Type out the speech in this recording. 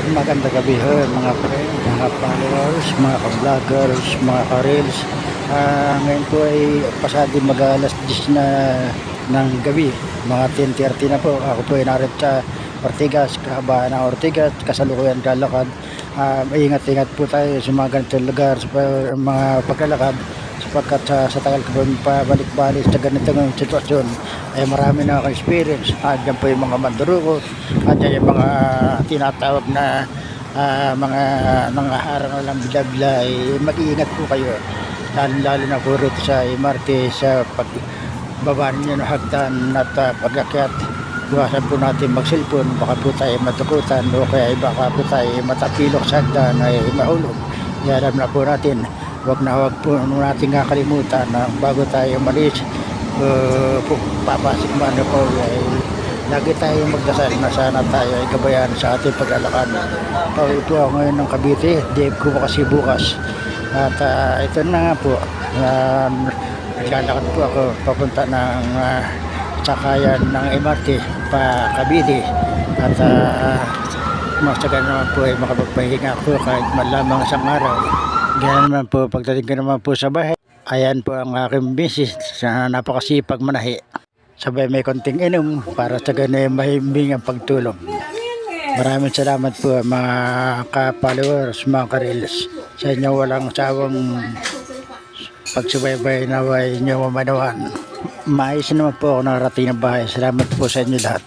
Magandang gabi ho mga friends, mga followers, mga ka-vloggers, mga ka-reels. Ngayon po ay pasado mag-alas 10 na ng gabi, mga 10:30 na po. Ako po ay narito sa Ortigas, kahabaan ng Ortigas, kasalukuyan lalakad. Ingat-ingat po tayo sa mga ganitong lugar, sa mga paglalakad, sapagkat sa tagal ko po pabalik-balik sa ganitong sitwasyon ay marami na akong experience. Diyan po yung mga mandurukot, diyan yung mga tinatawag na mga nangaharang na lang bila-bila. Mag-iingat po kayo, lalo na po rito sa MRT, sa pagbaba ninyo ng hagdan at pag-akyat. Iwasan po natin mag-cellphone, baka po tayo matukutan o kaya baka po tayo matapilok sa hagdan ay mahulog. Alam na po natin, wag po natin kakalimutan na bago tayo malis, papasok man na po ay lagi tayo magdasal na sana tayo ay gabayan sa ating paglalakad. Pauwi po ako ngayon ng Cavite, dave ko kasi bukas. At ito na nga po, naglalakad po ako papunta ng sakayan ng MRT pa Cavite. At masagan naman po ay makapagpahinga ako kahit malamang isang araw. Ganyan naman po, pagdating ko naman po sa bahay, ayan po ang aking misis na napakasipag manahi. Sabay may konting inom para sa ganun mahimbing ang pagtulog. Maraming salamat po mga ka-followers, mga ka-reels. Sa inyo walang sawang pagsubaybay na way inyo mamanawan. Maayos naman po ako nakarating ng bahay. Salamat po sa inyo lahat.